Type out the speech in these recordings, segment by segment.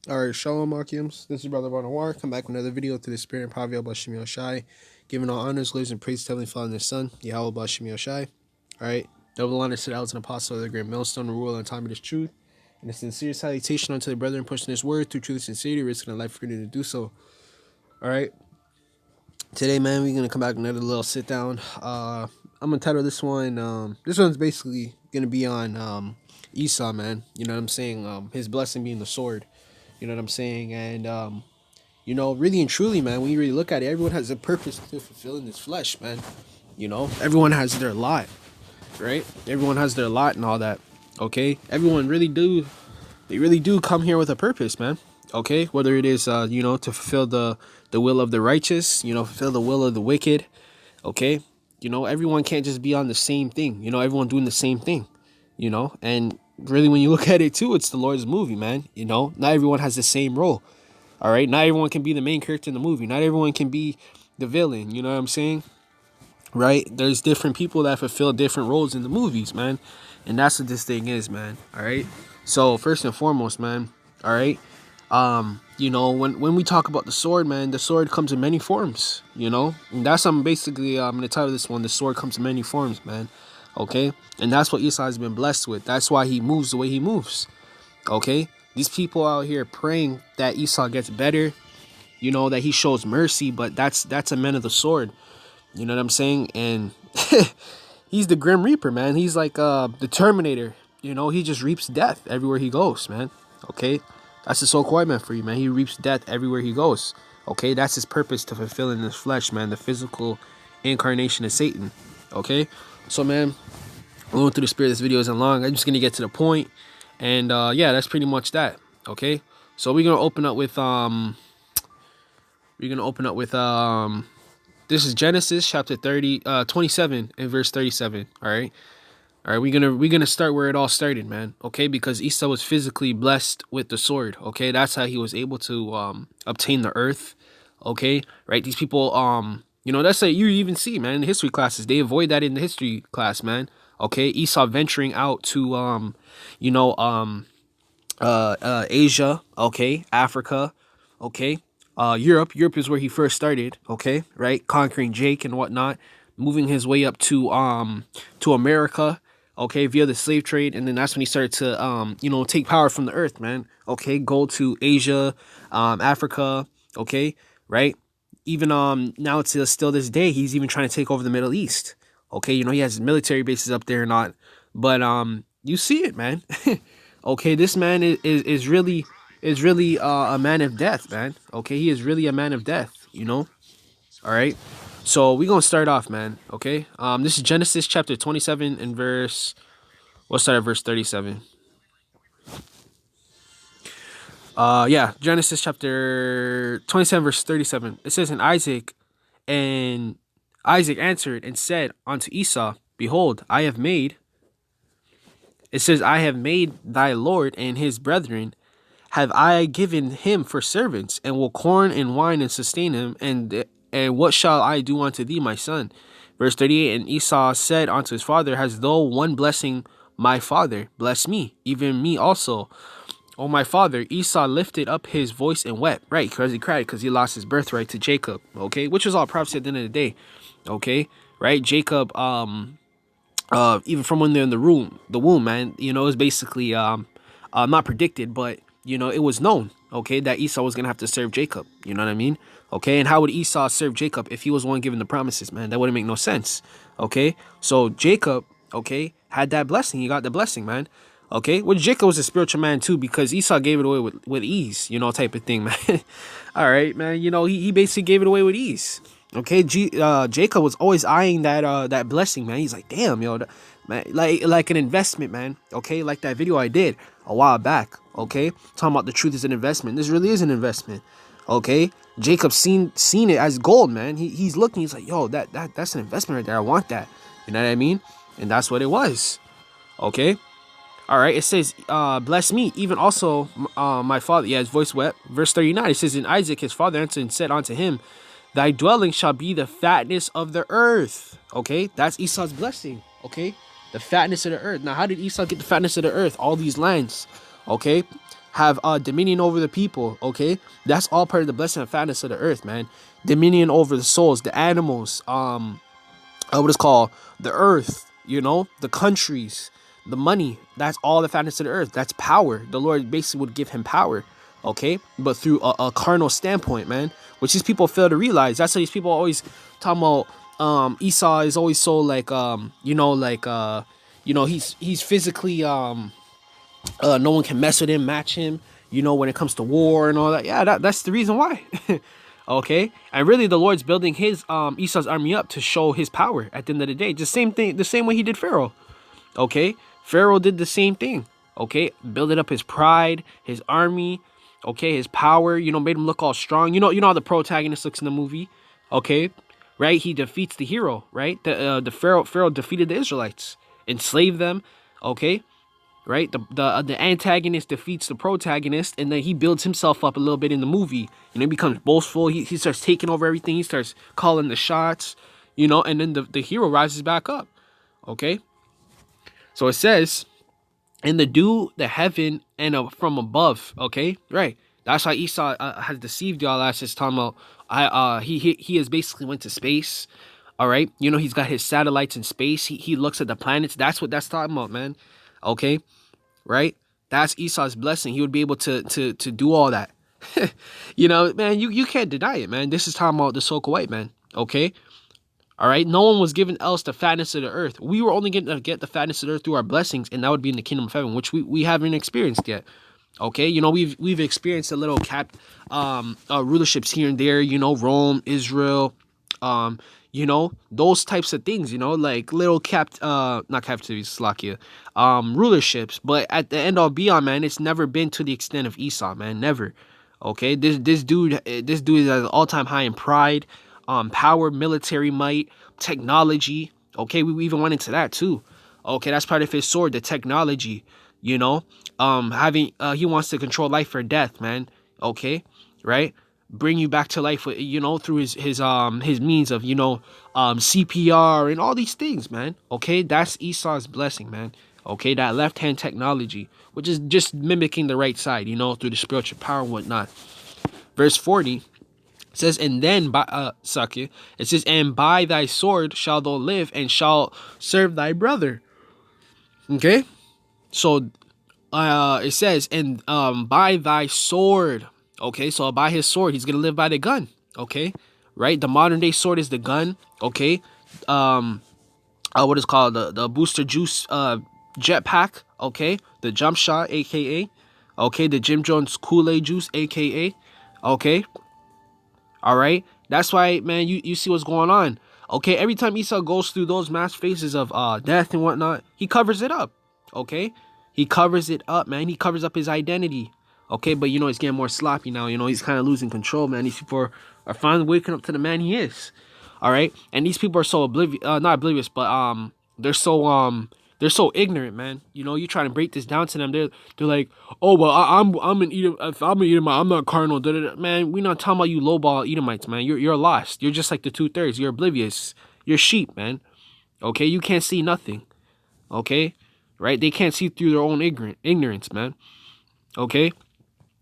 Alright, Shalom Akims. This is Brother War. Come back with another video through the Spirit and power of Yahawashi. Giving all honors, glories, and praise to Heavenly Father and His Son, Yahawashi. Alright, double honors to the elders and apostles of the great millstone, the rule and time of this truth. And a sincere salutation unto the brethren pushing this word through truth and sincerity, risking their life for freedom to do so. Alright, today, man, we're going to come back with another little sit down. I'm going to title this one, this one's basically going to be on Esau, man. You know what I'm saying? His blessing being the sword. You know what I'm saying? And, you know, really and truly, man, when you really look at it, everyone has a purpose to fulfill in this flesh, man. You know, everyone has their lot, right? Everyone has their lot and all that, okay? Everyone they really do come here with a purpose, man, okay? Whether it is, you know, to fulfill the will of the righteous, you know, fulfill the will of the wicked, okay? You know, everyone can't just be on the same thing, you know, everyone doing the same thing, you know, and really, when you look at it too, it's the Lord's movie, man. You know, not everyone has the same role. All right, not everyone can be the main character in the movie. Not everyone can be the villain. You know what I'm saying? Right? There's different people that fulfill different roles in the movies, man. And that's what this thing is, man. All right. So first and foremost, man. All right. You know, when we talk about the sword, man, the sword comes in many forms. You know, and that's basically I'm gonna title this one. The sword comes in many forms, man. Okay, and that's what Esau has been blessed with. That's why he moves the way he moves. Okay, these people out here praying that Esau gets better, you know, that he shows mercy, but that's a man of the sword. You know what I'm saying? And he's the Grim Reaper, man. He's like the Terminator. You know, he just reaps death everywhere he goes, man. Okay, that's the soul quiet man for you, man. He reaps death everywhere he goes. Okay, that's his purpose to fulfill in this flesh, man. The physical incarnation of Satan. Okay, so man, going through the spirit, this video isn't long. I'm just gonna get to the point, and yeah, that's pretty much that. Okay, so we're gonna open up with this is Genesis chapter 27 and verse 37. All right, we're gonna start where it all started, man. Okay, because Esau was physically blessed with the sword. Okay, that's how he was able to obtain the earth. Okay, right, these people you know, that's like you even see, man, in the history classes. They avoid that in the history class, man. Okay, Esau venturing out to you know, Asia, okay, Africa, okay, Europe. Europe is where he first started, okay, right, conquering Jake and whatnot, moving his way up to America, okay, via the slave trade, and then that's when he started to you know, take power from the earth, man. Okay, go to Asia, Africa, okay, right. Even now it's still this day, he's even trying to take over the Middle East. Okay, you know, he has military bases up there and not, but you see it, man. Okay, this man is really a man of death, man. Okay, he is really a man of death, you know. All right, so we're gonna start off, man. Okay, this is Genesis chapter 27 and verse, we'll start at verse 37. Yeah, Genesis chapter 27 verse 37. It says, and Isaac answered and said unto Esau, behold, I have made thy Lord and his brethren, have I given him for servants, and will corn and wine and sustain him, and what shall I do unto thee, my son? Verse 38, and Esau said unto his father, has thou one blessing my father, bless me, even me also. Oh, my father. Esau lifted up his voice and wept, right, because he cried because he lost his birthright to Jacob, okay, which was all prophecy at the end of the day, okay, right. Jacob, even from when they're in the womb, man, you know, it was basically not predicted, but you know, it was known, okay, that Esau was gonna have to serve Jacob. You know what I mean? Okay, and how would Esau serve Jacob if he was one given the promises, man? That wouldn't make no sense. Okay, so Jacob, okay, had that blessing. He got the blessing, man. Okay, well, Jacob was a spiritual man too, because Esau gave it away with ease, you know, type of thing, man. All right, man, you know, he basically gave it away with ease. Okay, Jacob was always eyeing that blessing, man. He's like, damn, yo, man, like an investment, man. Okay, like that video I did a while back. Okay, talking about the truth is an investment. This really is an investment. Okay, Jacob seen it as gold, man. He's looking. He's like, yo, that's an investment right there. I want that. You know what I mean? And that's what it was. Okay. All right, it says, bless me, even also my father. Yeah, his voice wept. Verse 39, it says, and Isaac, his father, answered and said unto him, thy dwelling shall be the fatness of the earth. Okay, that's Esau's blessing. Okay, the fatness of the earth. Now, how did Esau get the fatness of the earth? All these lands. Okay, have dominion over the people. Okay, that's all part of the blessing and fatness of the earth, man. Dominion over the souls, the animals, what is called the earth, the countries, the money. That's all the fatness of the earth. That's power. The Lord basically would give him power. Okay, but through a carnal standpoint, man, which these people fail to realize. That's why these people always talking about Esau is always so like he's physically no one can mess with him, match him, when it comes to war and all that. Yeah, that's the reason why. Okay, and really the Lord's building his Esau's army up to show his power at the end of the day. The same thing, the same way he did Pharaoh. Okay, Pharaoh did the same thing. Okay, building up his pride, his army, okay, his power, made him look all strong. You know how the protagonist looks in the movie. Okay, right, he defeats the hero, right? The Pharaoh defeated the Israelites, enslaved them. Okay, right, the antagonist defeats the protagonist, and then he builds himself up a little bit in the movie. He becomes boastful. He starts taking over everything. He starts calling the shots, and then the hero rises back up. Okay, so it says, and the dew, the heaven, and from above. Okay, right. That's why Esau has deceived y'all. Last is talking about he has basically went to space. All right, he's got his satellites in space. He looks at the planets. That's what that's talking about, man. Okay, right. That's Esau's blessing. He would be able to do all that. Man, you can't deny it, man. This is talking about the so-called white man. Okay. All right, no one was given else the fatness of the earth. We were only going to get the fatness of the earth through our blessings, and that would be in the kingdom of heaven, which we haven't experienced yet. Okay, we've experienced a little rulerships here and there. Rome, Israel, those types of things. Like little not captivity, Slovakia, rulerships. But at the end all be all, man, it's never been to the extent of Esau, man, never. Okay, this dude is at an all-time high in pride. Power, military might, technology. Okay, we even went into that too. Okay, that's part of his sword, the technology. He wants to control life or death, man. Okay, right? Bring you back to life, through his means of CPR and all these things, man. Okay, that's Esau's blessing, man. Okay, that left hand technology, which is just mimicking the right side, through the spiritual power and whatnot. Verse 40. Says, and then it says, and by thy sword shall thou live, and shall serve thy brother. Okay, so it says, and by thy sword. Okay, so by his sword, he's gonna live by the gun. Okay, right. The modern day sword is the gun. Okay, what is called the booster juice jetpack. Okay, the jump shot, aka. Okay, the Jim Jones Kool-Aid juice, aka. Okay. All right, that's why, man, you see what's going on. Okay, every time Esau goes through those mass phases of death and whatnot, he covers it up. Okay, he covers it up, man. He covers up his identity. Okay, but he's getting more sloppy now. He's kind of losing control, man. These people are finally waking up to the man he is. All right, and these people are so not oblivious, but they're so ignorant, man. You trying to break this down to them. They're like, oh well, I'm an Edom. If I'm an Edomite, I'm not carnal. Man, we're not talking about you lowball Edomites, man. You're lost. You're just like the 2/3. You're oblivious. You're sheep, man. Okay, you can't see nothing. Okay, right? They can't see through their own ignorance, man. Okay.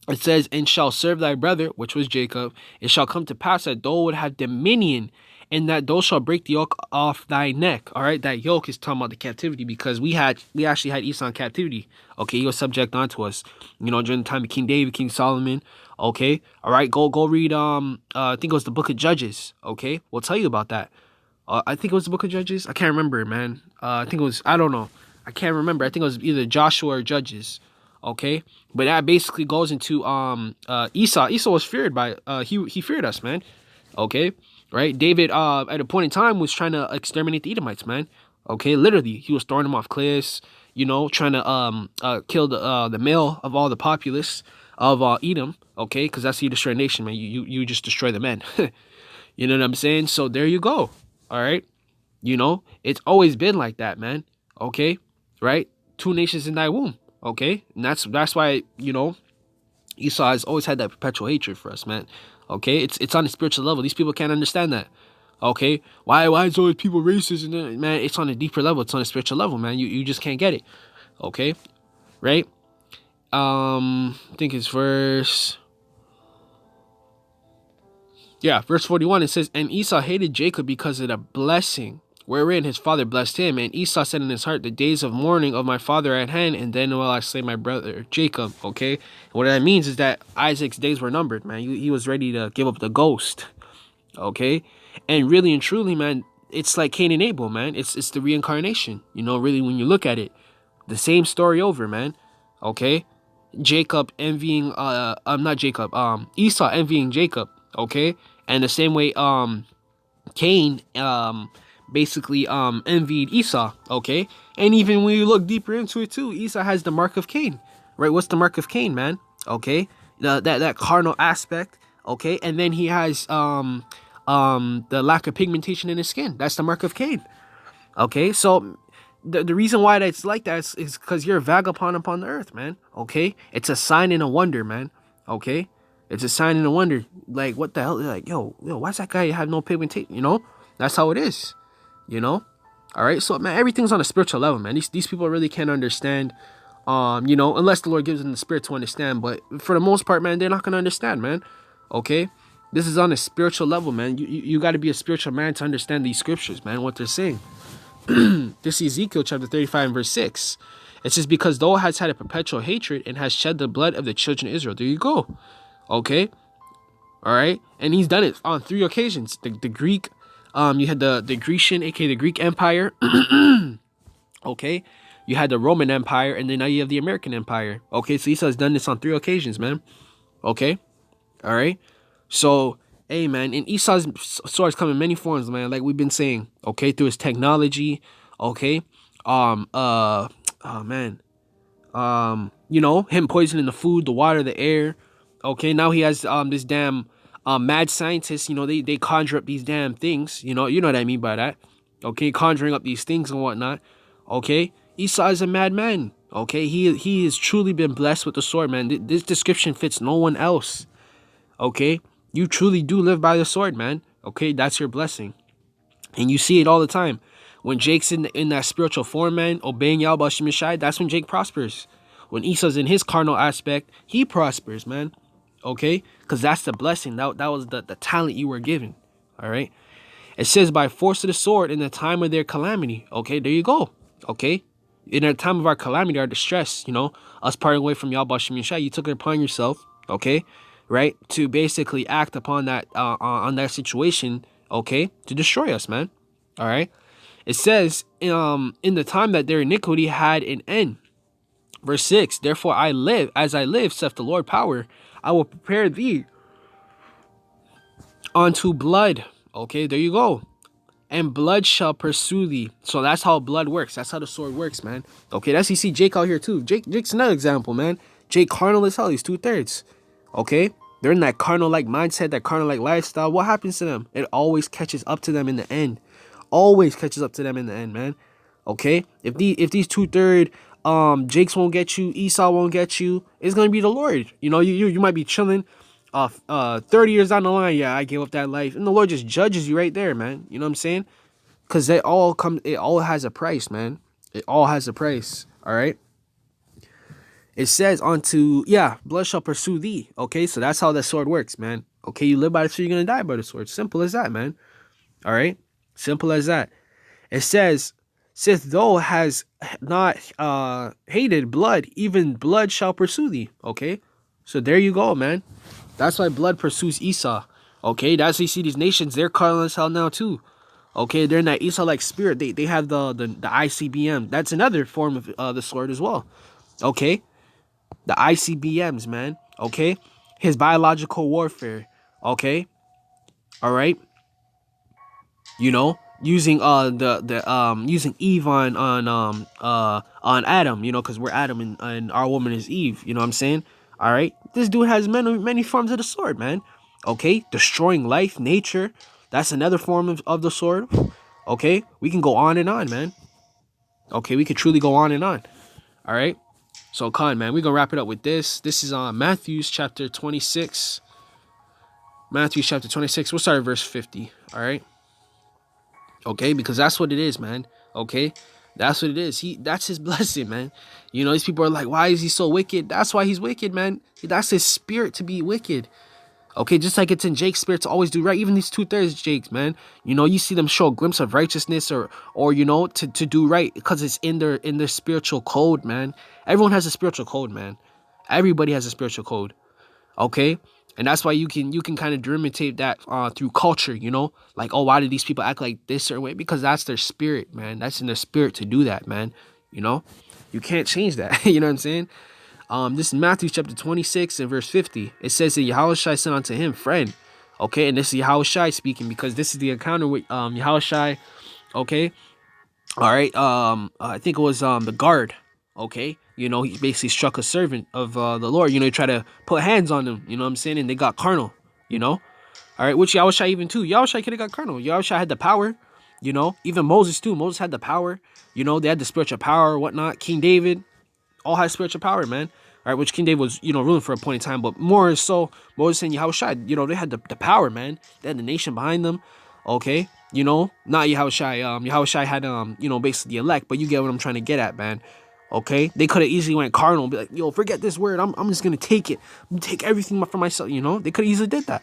It says, and shall serve thy brother, which was Jacob. It shall come to pass that thou would have dominion, and that thou shalt break the yoke off thy neck. All right, that yoke is talking about the captivity, because we actually had Esau in captivity. Okay, he was subject unto us, during the time of King David, King Solomon. Okay, all right, go read I think it was the book of Judges. Okay, we'll tell you about that. I think it was the book of Judges. I can't remember, man. I think it was, I don't know. I can't remember. I think it was either Joshua or Judges. Okay, but that basically goes into Esau. Esau was feared by he feared us, man. Okay, right? David at a point in time was trying to exterminate the Edomites, man. Okay, literally, he was throwing them off cliffs, trying to kill the male of all the populace of Edom. Okay, because that's how you destroy a nation, man. You just destroy the men. You know what I'm saying? So there you go. All right, it's always been like that, man. Okay, right? 2 nations in thy womb. Okay, and that's why Esau has always had that perpetual hatred for us, man. Okay, it's on a spiritual level. These people can't understand that. Okay, why is always people racist? And man, it's on a deeper level. It's on a spiritual level, man. You just can't get it. Okay, right? I think it's verse 41. It says, and Esau hated Jacob because of the blessing wherein his father blessed him. And Esau said in his heart, the days of mourning of my father are at hand, and then will I slay my brother Jacob. Okay, and what that means is that Isaac's days were numbered, man. He was ready to give up the ghost. Okay, and really and truly, man, it's like Cain and Abel, man. It's the reincarnation. You know, really, when you look at it, the same story over, man. Okay, Jacob envying not Jacob, Esau envying Jacob. Okay, and the same way Cain basically envied Esau. Okay, and even when you look deeper into it too, Esau has the mark of Cain, right? What's the mark of Cain, man? Okay, that carnal aspect. Okay, and then he has the lack of pigmentation in his skin. That's the mark of Cain. Okay, so the reason why that's like that is because you're a vagabond upon the earth, man. Okay, it's a sign and a wonder, man. Okay, it's a sign and a wonder. Like, what the hell? Like, yo, why's that guy have no pigmentation? You know, that's how it is. You know, all right. So, man, everything's on a spiritual level, man. These people really can't understand. You know, unless the Lord gives them the spirit to understand. But for the most part, man, they're not gonna understand, man. Okay, this is on a spiritual level, man. You got to be a spiritual man to understand these scriptures, man. What they're saying. This is Ezekiel chapter 35 and verse 6. It says, because thou hast had a perpetual hatred and has shed the blood of the children of Israel. There you go. Okay. All right. And he's done it on 3 occasions. The Greek, you had the Grecian, aka the Greek Empire. Okay. You had the Roman Empire, and then now you have the American Empire. Okay. So Esau has done this on 3 occasions, man. Okay. All right. So, hey, man, and Esau's swords come in many forms, man. Like we've been saying, okay, through his technology, okay, oh man, you know, him poisoning the food, the water, the air. Okay, now he has this damn mad scientist. You know, they conjure up these damn things. You know what I mean by that. Okay, conjuring up these things and whatnot. Okay, Esau is a madman. Okay, he has truly been blessed with the sword, man. This description fits no one else. Okay, you truly do live by the sword, man. Okay, that's your blessing. And you see it all the time. When Jake's in that spiritual form, man, obeying Yahawashi, that's when Jake prospers. When Esau's in his carnal aspect, he prospers, man. Okay, because that's the blessing. That was the talent you were given. All right. It says, by force of the sword in the time of their calamity. Okay, there you go. Okay, in the time of our calamity, our distress, you know, us parting away from Yahawashi, you took it upon yourself. Okay, right, to basically act upon that on that situation, okay, to destroy us, man. All right. It says in the time that their iniquity had an end. Verse 6, therefore I live, as I live, saith the Lord power, I will prepare thee unto blood. Okay, there you go. And blood shall pursue thee. So that's how blood works. That's how the sword works, man. Okay, that's, you see Jake out here too. Jake's another example, man. Jake carnal as hell. He's 2/3. Okay, they're in that carnal-like mindset, that carnal-like lifestyle. What happens to them? It always catches up to them in the end. Always catches up to them in the end, man. Okay, if these 2/3 Jakes won't get you, Esau won't get you, it's gonna be the Lord. You know, you might be chilling 30 years down the line, yeah, I gave up that life, and the Lord just judges you right there, man. You know what I'm saying? Because it all has a price, man. It all has a price. All right. It says blood shall pursue thee. Okay, so that's how that sword works, man. Okay, you live by the sword, you're gonna die by the sword. Simple as that, man. All right, simple as that. It says, sith thou has not hated blood, even blood shall pursue thee. Okay, so there you go, man. That's why blood pursues Esau. Okay, that's why you see these nations, they're carnal as hell now too. Okay, they're in that Esau-like spirit. They have the ICBM. That's another form of the sword as well. Okay, the ICBMs, man. Okay, his biological warfare. Okay, all right. You know, using using Eve on Adam. You know, because we're Adam and our woman is Eve. You know what I'm saying? All right, this dude has many forms of the sword, man. Okay, destroying life, nature. That's another form of the sword. Okay, we can go on and on, man. Okay, we could truly go on and on. All right. So, Khan, man, we're going to wrap it up with this. This is on Matthew's chapter 26. Matthew's chapter 26. We'll start at verse 50. All right. Okay, because that's what it is, man. Okay. That's what it is. That's his blessing, man. You know, these people are like, why is he so wicked? That's why he's wicked, man. That's his spirit to be wicked. Okay, just like it's in Jake's spirit to always do right. Even these 2/3 Jakes, man. You know, you see them show a glimpse of righteousness or you know, to do right because it's in their spiritual code, man. Everyone has a spiritual code, man. Everybody has a spiritual code. Okay, and that's why you can kind of derimitate that through culture, you know, like, oh, why do these people act like this certain way? Because that's their spirit, man. That's in their spirit to do that, man. You know, you can't change that. You know what I'm saying? This is Matthew chapter 26 and verse 50. It says that Yahawashi said unto him, friend. Okay, and this is Yahawashi speaking, because this is the encounter with Yahawashi. Okay, all right. I think it was the guard. Okay, you know, he basically struck a servant of the Lord. You know, he tried to put hands on them. You know what I'm saying? And they got carnal. You know, all right. Which Yahawashi even too. Yahawashi could have got carnal. Yahawashi had the power. You know, even Moses too. Moses had the power. You know, they had the spiritual power or whatnot. King David all had spiritual power, man. All right, which King David was, you know, ruling for a point in time, but more so Moses and Yahawashi, you know, they had the power, man. They had the nation behind them. Okay, you know, not Yahawashi. Yahawashi had you know, basically the elect, but you get what I'm trying to get at, man. Okay, they could have easily went carnal and be like, yo, forget this word. I'm just gonna take it. I'm gonna take everything for myself. You know, they could have easily did that.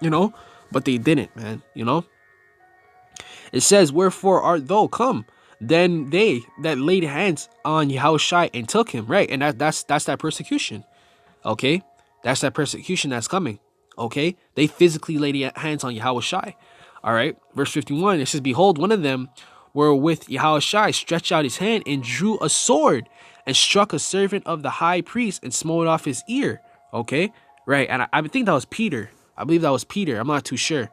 You know, but they didn't, man. You know. It says, wherefore art thou come? Then they that laid hands on Yahawashi and took him, right? And that's that persecution. Okay? That's that persecution that's coming. Okay? They physically laid hands on Yahawashi. All right? Verse 51, it says, behold, one of them wherewith Yahawashi stretched out his hand and drew a sword and struck a servant of the high priest and smote off his ear. Okay? Right. And I think that was Peter. I believe that was Peter. I'm not too sure.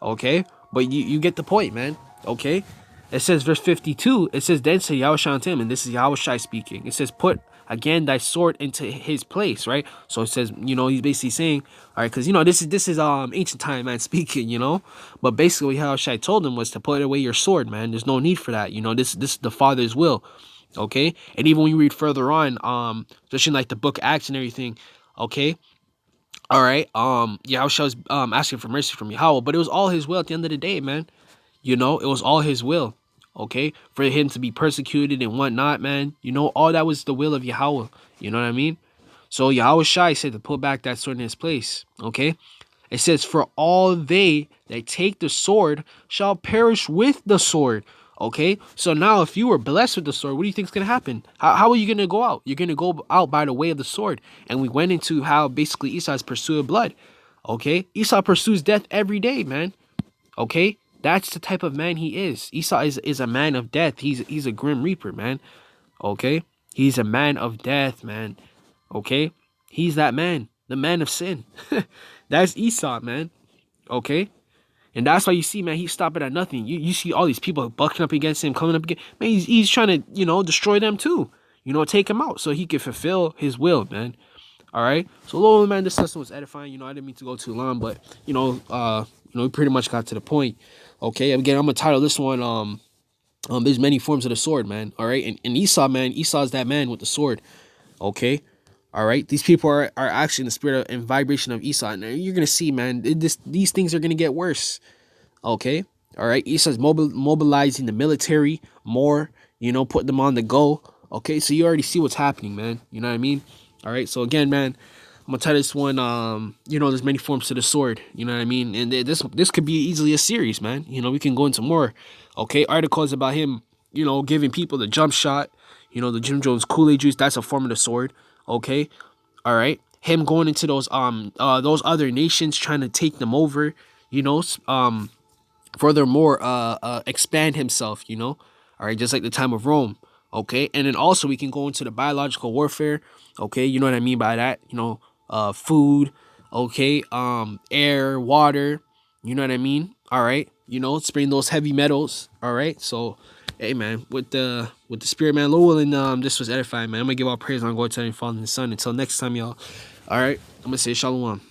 Okay, but you get the point, man. Okay, it says verse 52. It says, then said Yahawashi unto him, and this is Yahawashi speaking. It says, put again thy sword into his place, right? So it says, you know, he's basically saying, all right, because you know this is ancient time, man, speaking, you know. But basically, what Yahawashi told him was to put away your sword, man. There's no need for that, you know. This is the Father's will. Okay, and even when you read further on, especially in like the book of Acts and everything, okay. All right. Yahawashi was asking for mercy from Yahawah, but it was all his will at the end of the day, man. You know, it was all his will. Okay, for him to be persecuted and whatnot, man. You know, all that was the will of Yahawah. You know what I mean? So Yahawashi said to put back that sword in his place. Okay. It says, for all they that take the sword shall perish with the sword. Okay, so now if you were blessed with the sword, what do you think is going to happen? How are you going to go out? You're going to go out by the way of the sword. And we went into how basically Esau's pursuing blood. Okay, Esau pursues death every day, man. Okay, that's the type of man he is. Esau is a man of death. He's a grim reaper, man. Okay, he's a man of death, man. Okay, he's that man, the man of sin. That's Esau, man. Okay. And that's why you see, man, he's stopping at nothing. You see all these people bucking up against him, coming up against, man, he's trying to, you know, destroy them too. You know, take him out so he can fulfill his will, man. All right. So, Lord, man, this lesson was edifying. You know, I didn't mean to go too long, but we pretty much got to the point. Okay. Again, I'm gonna title this one, there's many forms of the sword, man. All right. And Esau, man, Esau's that man with the sword. Okay. All right, these people are actually in the spirit and vibration of Esau, and you're gonna see, man, these things are gonna get worse. Okay, all right, Esau's mobilizing the military more, you know, putting them on the go. Okay, so you already see what's happening, man. You know what I mean? All right, so again, man, I'm gonna tell this one. You know, there's many forms to the sword. You know what I mean? And this could be easily a series, man. You know, we can go into more. Okay, articles about him, you know, giving people the jump shot. You know, the Jim Jones Kool-Aid juice. That's a form of the sword. Okay, all right. Him going into those other nations, trying to take them over. You know, furthermore, expand himself. You know, all right, just like the time of Rome. Okay, and then also we can go into the biological warfare. Okay, you know what I mean by that. You know, food. Okay, air, water. You know what I mean. All right, you know, spraying those heavy metals. All right, so. Hey man, with the spirit, man, Lord willing, this was edifying, man. I'm gonna give all praise on God, telling Father and Son. Until next time, y'all. All right, I'm gonna say shalom.